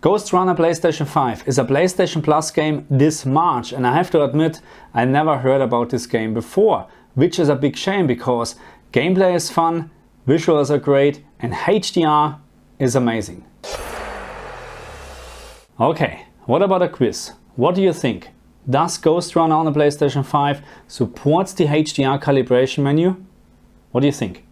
Ghostrunner PlayStation 5 is a PlayStation Plus game this March, and I have to admit I never heard about this game before, which is a big shame because gameplay is fun, visuals are great and HDR is amazing. Okay, what about a quiz? What do you think? Does Ghostrunner on the PlayStation 5 supports the HDR calibration menu? What do you think?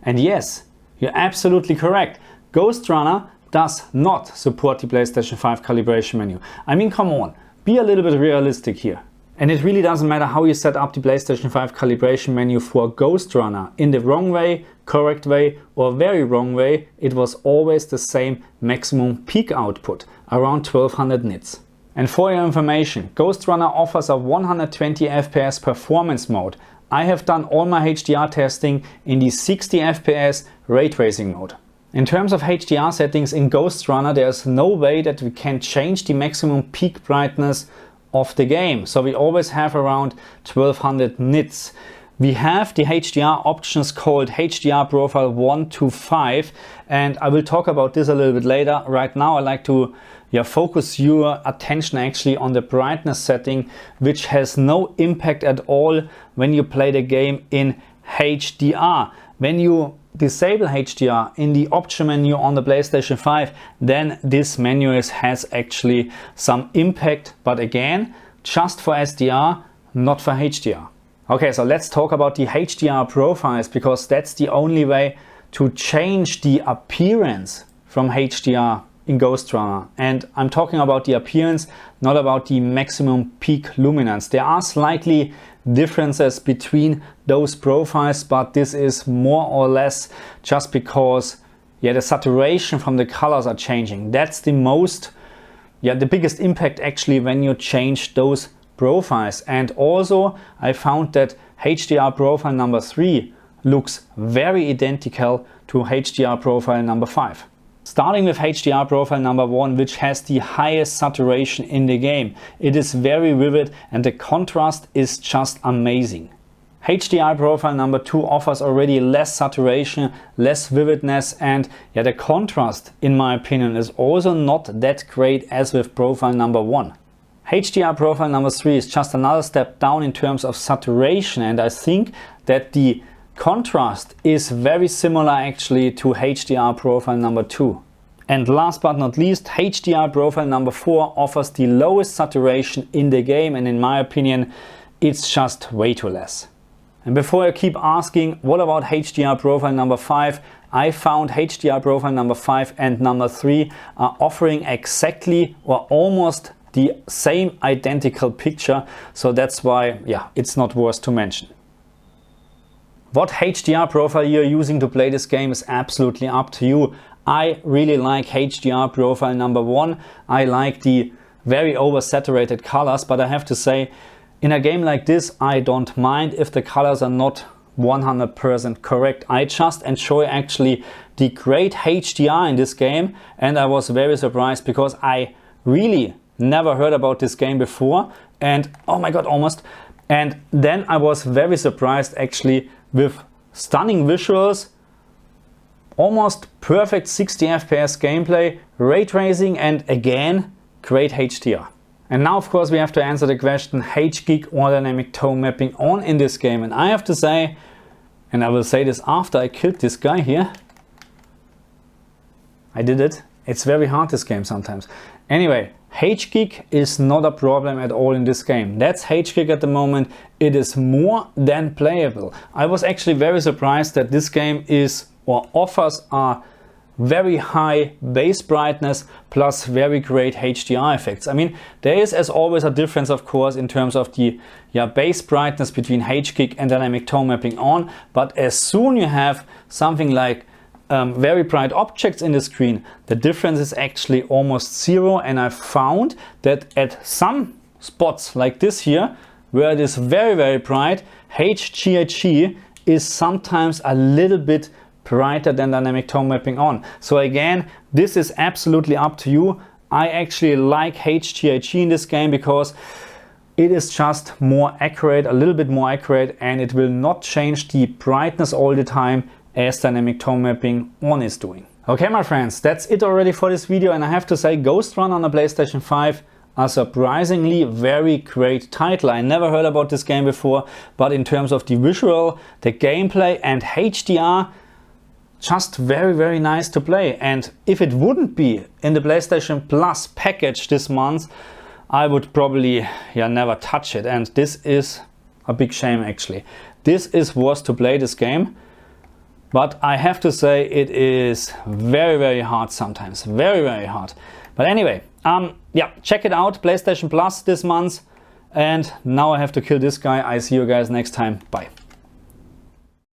And yes, you're absolutely correct. Ghostrunner does not support the PlayStation 5 calibration menu. I mean, come on, be a little bit realistic here. And it really doesn't matter how you set up the PlayStation 5 calibration menu for Ghostrunner. In the wrong way, correct way or very wrong way, it was always the same maximum peak output, around 1200 nits. And for your information, Ghostrunner offers a 120 FPS performance mode. I have done all my HDR testing in the 60 FPS ray tracing mode. In terms of HDR settings in Ghostrunner, there's no way that we can change the maximum peak brightness of the game. So we always have around 1200 nits. We have the HDR options called HDR Profile 1 to 5, and I will talk about this a little bit later. Right now I like to focus your attention actually on the brightness setting, which has no impact at all when you play the game in HDR. When you disable HDR in the option menu on the PlayStation 5, then this menu has actually some impact, but again, just for SDR, not for HDR. Okay, so let's talk about the HDR profiles, because that's the only way to change the appearance from HDR in Ghostrunner. And I'm talking about the appearance, not about the maximum peak luminance. There are slightly differences between those profiles, but this is more or less just because the saturation from the colors are changing. That's the biggest impact actually when you change those profiles. And also I found that HDR profile number 3 looks very identical to HDR profile number 5. Starting with HDR profile number 1, which has the highest saturation in the game. It is very vivid and the contrast is just amazing. HDR profile number 2 offers already less saturation, less vividness, and the contrast, in my opinion, is also not that great as with profile number 1. HDR profile number 3 is just another step down in terms of saturation, and I think that the contrast is very similar actually to HDR profile number 2. And last but not least, HDR profile number 4 offers the lowest saturation in the game, and in my opinion it's just way too less. And before I keep asking what about HDR profile number 5, I found HDR profile number 5 and number 3 are offering exactly or almost the same identical picture, so that's why it's not worth to mention. What HDR profile you're using to play this game is absolutely up to you. I really like HDR profile number 1. I like the very oversaturated colors, but I have to say, in a game like this, I don't mind if the colors are not 100% correct. I just enjoy actually the great HDR in this game, and I was very surprised because I really never heard about this game before, and oh my god, almost. And then I was very surprised actually with stunning visuals, almost perfect 60 FPS gameplay, ray tracing, and again, great HDR. And now of course we have to answer the question, HGiG or dynamic tone mapping on in this game. And I have to say, and I will say this after I killed this guy here, I did it. It's very hard, this game sometimes. Anyway, HGiG is not a problem at all in this game. That's HGiG at the moment. It is more than playable. I was actually very surprised that this game offers a very high base brightness plus very great HDR effects. I mean, there is as always a difference of course in terms of the base brightness between HGiG and dynamic tone mapping on, but as soon you have something like very bright objects in the screen, the difference is actually almost zero. And I found that at some spots like this here, where it is very, very bright, HGiG is sometimes a little bit brighter than dynamic tone mapping on. So again, this is absolutely up to you. I actually like HGiG in this game because it is just more accurate, a little bit more accurate, and it will not change the brightness all the time as dynamic tone mapping on is doing. Okay, my friends, that's it already for this video, and I have to say Ghostrunner on the PlayStation 5, a surprisingly very great title. I never heard about this game before, but in terms of the visual, the gameplay and HDR, just very nice to play. And if it wouldn't be in the PlayStation Plus package this month, I would probably never touch it, and this is a big shame actually. This is worth to play this game. But I have to say it is very hard sometimes, very hard. But anyway, check it out, PlayStation Plus this month. And now I have to kill this guy. I see you guys next time. Bye.